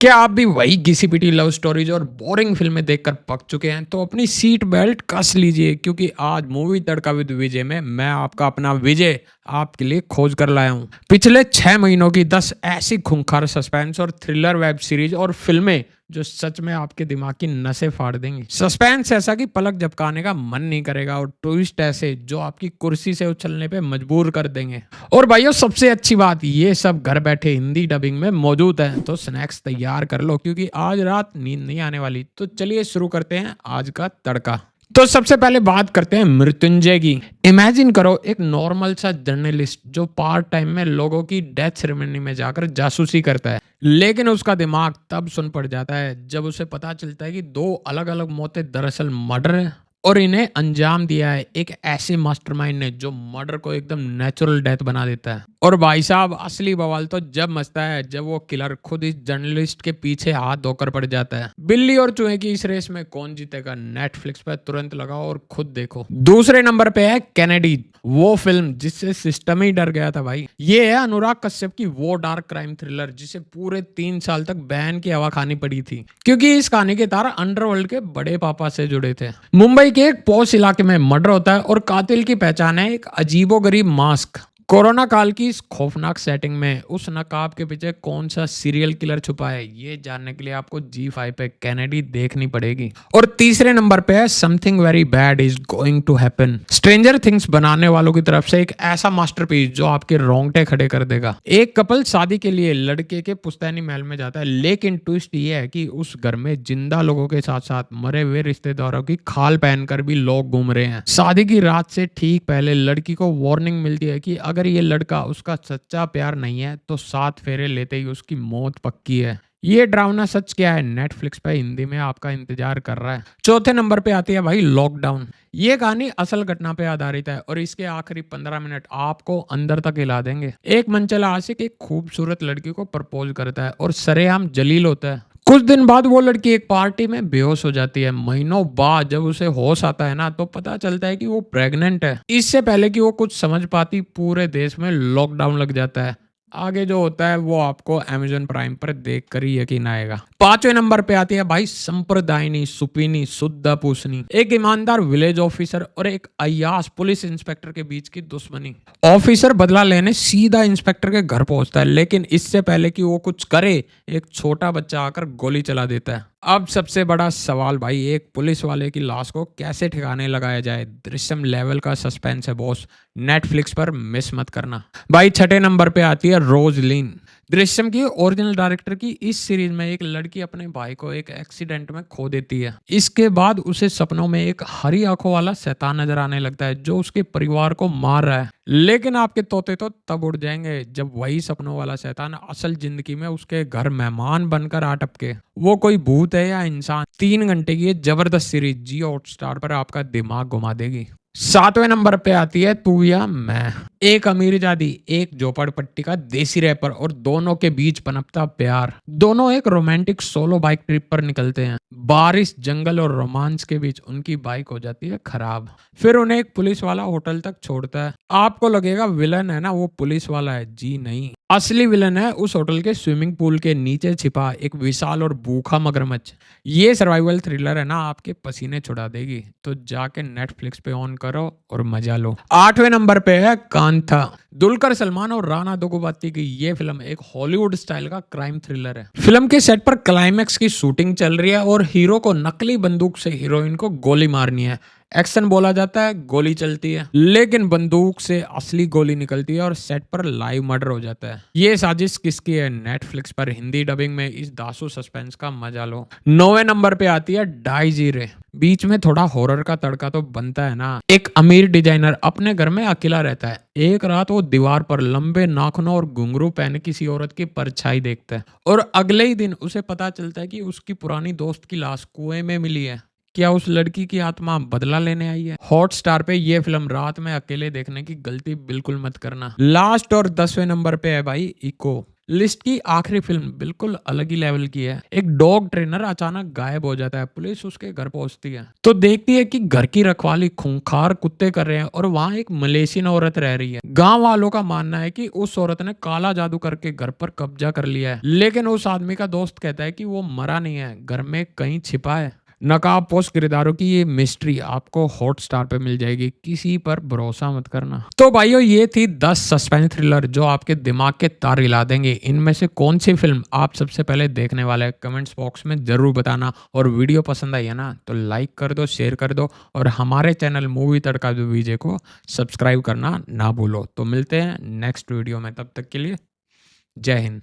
क्या आप भी वही घिसी-पिटी लव स्टोरीज़ और बोरिंग फ़िल्में देखकर पक चुके हैं? तो अपनी सीट बेल्ट कस लीजिए क्योंकि आज मूवी तड़का विद विजय में मैं आपका अपना विजय आपके लिए खोज कर लाया हूँ। पिछले 6 महीनों की 10 ऐसी खूंखार सस्पेंस और थ्रिलर वेब सीरीज़ और फ़िल्में जो सच में आपके दिमाग की नसें फाड़ देंगी। सस्पेंस ऐसा कि पलक झपकाने का मन नहीं करेगा और ट्विस्ट ऐसे जो आपकी कुर्सी से उछलने पे मजबूर कर देंगे। और भाइयों सबसे अच्छी बात ये सब घर बैठे हिंदी डबिंग में मौजूद है, तो स्नैक्स तैयार कर लो क्योंकि आज रात नींद नहीं आने वाली। तो चलिए शुरू करते हैं आज का तड़का। तो सबसे पहले बात करते हैं मृत्युंजय की। इमेजिन करो एक नॉर्मल सा जर्नलिस्ट जो पार्ट टाइम में लोगों की डेथ सेरेमनी में जाकर जासूसी करता है, लेकिन उसका दिमाग तब सुन पड़ जाता है जब उसे पता चलता है कि दो अलग अलग मौतें दरअसल मर्डर है और इन्हें अंजाम दिया है एक ऐसे मास्टरमाइंड ने जो मर्डर को एकदम नेचुरल डेथ बना देता है। और भाई साहब असली बवाल तो जब मचता है जब वो किलर खुद इस जर्नलिस्ट के पीछे हाथ धोकर पड़ जाता है। बिल्ली और चूहे की इस रेस में कौन जीतेगा, नेटफ्लिक्स पर तुरंत लगाओ और खुद देखो। दूसरे नंबर पे है कैनेडी, वो फिल्म जिससे सिस्टम ही डर गया था भाई। ये है अनुराग कश्यप की वो डार्क क्राइम थ्रिलर जिसे पूरे 3 साल तक बैन की हवा खानी पड़ी थी क्योंकि इस कहानी के तार अंडरवर्ल्ड के बड़े पापा से जुड़े थे। मुंबई के एक पॉश इलाके में मर्डर होता है और कातिल की पहचान है एक अजीबोगरीब मास्क। कोरोना काल की इस खौफनाक सेटिंग में उस नकाब के पीछे कौन सा सीरियल किलर छुपा है, ये जानने के लिए आपको G5 पे कैनेडी देखनी पड़ेगी। और तीसरे नंबर पे है something very bad is going to happen. Stranger things बनाने वालों की तरफ से एक ऐसा मास्टरपीस जो आपके रोंगटे खड़े कर देगा। एक कपल शादी के लिए लड़के के पुश्तैनी महल में जाता है, लेकिन ट्विस्ट ये है कि उस घर में जिंदा लोगों के साथ साथ मरे हुए रिश्तेदारों की खाल पहनकर भी लोग घूम रहे हैं। शादी की रात से ठीक पहले लड़की को वार्निंग मिलती है कि अगर ये लड़का उसका सच्चा प्यार नहीं है तो 7 फेरे लेते ही उसकी मौत पक्की है। ये डरावना सच क्या है, नेटफ्लिक्स पे हिंदी में आपका इंतजार कर रहा है। चौथे नंबर पे आती है भाई लॉकडाउन। ये कहानी असल घटना पे आधारित है और इसके आखिरी 15 मिनट आपको अंदर तक हिला देंगे। एक मनचला आशिक एक खूबसूरत लड़की को प्रपोज करता है और सरेआम जलील होता है। कुछ दिन बाद वो लड़की एक पार्टी में बेहोश हो जाती है। महीनों बाद जब उसे होश आता है ना तो पता चलता है कि वो प्रेग्नेंट है। इससे पहले कि वो कुछ समझ पाती पूरे देश में लॉकडाउन लग जाता है। आगे जो होता है वो आपको अमेज़न प्राइम पर देखकर ही यकीन आएगा। पांचवें नंबर पे आती है भाई संप्रदायनी सुपीनी शुद्ध पूसनी। एक ईमानदार विलेज ऑफिसर और एक अय्याश पुलिस इंस्पेक्टर के बीच की दुश्मनी। ऑफिसर बदला लेने सीधा इंस्पेक्टर के घर पहुंचता है, लेकिन इससे पहले कि वो कुछ करे एक छोटा बच्चा आकर गोली चला देता है। अब सबसे बड़ा सवाल भाई, एक पुलिस वाले की लाश को कैसे ठिकाने लगाया जाए। दृश्यम लेवल का सस्पेंस है बॉस, नेटफ्लिक्स पर मिस मत करना। भाई छठे नंबर पे आती है रोजलिन। दृश्यम की ओरिजिनल डायरेक्टर की इस सीरीज में एक लड़की अपने भाई को एक एक्सीडेंट में खो देती है। इसके बाद उसे सपनों में एक हरी आंखों वाला शैतान नजर आने लगता है जो उसके परिवार को मार रहा है। लेकिन आपके तोते तो तब उड़ जाएंगे जब वही सपनों वाला शैतान असल जिंदगी में उसके घर मेहमान बनकर आ टपके। वो कोई भूत है या इंसान। 3 घंटे की ये जबरदस्त सीरीज जियो हॉटस्टार पर आपका दिमाग घुमा देगी। सातवें नंबर पे आती है तू या मैं। एक अमीरजादी एक झोपड़पट्टी का देसी रैपर और दोनों के बीच पनपता प्यार। दोनों एक रोमांटिक सोलो बाइक ट्रिप पर निकलते हैं। बारिश जंगल और रोमांस के बीच उनकी बाइक हो जाती है खराब। फिर उन्हें एक पुलिस वाला होटल तक छोड़ता है। आपको लगेगा विलन है ना वो पुलिस वाला है, जी नहीं, असली विलन है उस होटल के स्विमिंग पूल के नीचे छिपा एक विशाल और भूखा मगरमच्छ। ये सर्वाइवल थ्रिलर है ना आपके पसीने छुड़ा देगी। तो जाके नेटफ्लिक्स पे ऑन करो और मजा लो। आठवें नंबर पे है कांथा। दुलकर सलमान और राणा दुग्गुबाती की ये फिल्म एक हॉलीवुड स्टाइल का क्राइम थ्रिलर है। फिल्म के सेट पर क्लाइमैक्स की शूटिंग चल रही है और हीरो को नकली बंदूक से हीरोइन को गोली मारनी है। एक्शन बोला जाता है, गोली चलती है, लेकिन बंदूक से असली गोली निकलती है और सेट पर लाइव मर्डर हो जाता है। ये साजिश किसकी है, नेटफ्लिक्स पर हिंदी डबिंग में इस दासू सस्पेंस का मजा लो। 9वें नंबर पे आती है डाई जीरे। बीच में थोड़ा हॉरर का तड़का तो बनता है ना। एक अमीर डिजाइनर अपने घर में अकेला रहता है। एक रात वो दीवार पर लंबे नाखूनों और घुंघरू पहने किसी औरत की परछाई देखता है और अगले ही दिन उसे पता चलता है कि उसकी पुरानी दोस्त की लाश कुएं में मिली है। क्या उस लड़की की आत्मा बदला लेने आई है। हॉटस्टार पे ये फिल्म रात में अकेले देखने की गलती बिल्कुल मत करना। लास्ट और 10वें नंबर पे है भाई इको। लिस्ट की आखिरी फिल्म बिल्कुल अलग ही लेवल की है। एक डॉग ट्रेनर अचानक गायब हो जाता है, पुलिस उसके घर पहुंचती है तो देखती है कि घर की रखवाली खूंखार कुत्ते कर रहे हैं और वहां एक मलेशियन औरत रह रही है। गांव वालों का मानना है कि उस औरत ने काला जादू करके घर पर कब्जा कर लिया है, लेकिन उस आदमी का दोस्त कहता है कि वो मरा नहीं है, घर में कहीं छिपा है। नकाबपोश किरदारों की ये मिस्ट्री आपको हॉटस्टार पे मिल जाएगी, किसी पर भरोसा मत करना। तो भाइयों, ये थी 10 सस्पेंस थ्रिलर जो आपके दिमाग के तार हिला देंगे। इनमें से कौन सी फिल्म आप सबसे पहले देखने वाले हैं, कमेंट्स बॉक्स में जरूर बताना। और वीडियो पसंद आई है ना तो लाइक कर दो, शेयर कर दो और हमारे चैनल मूवी तड़का विजय को सब्सक्राइब करना ना भूलो। तो मिलते हैं नेक्स्ट वीडियो में, तब तक के लिए जय हिंद।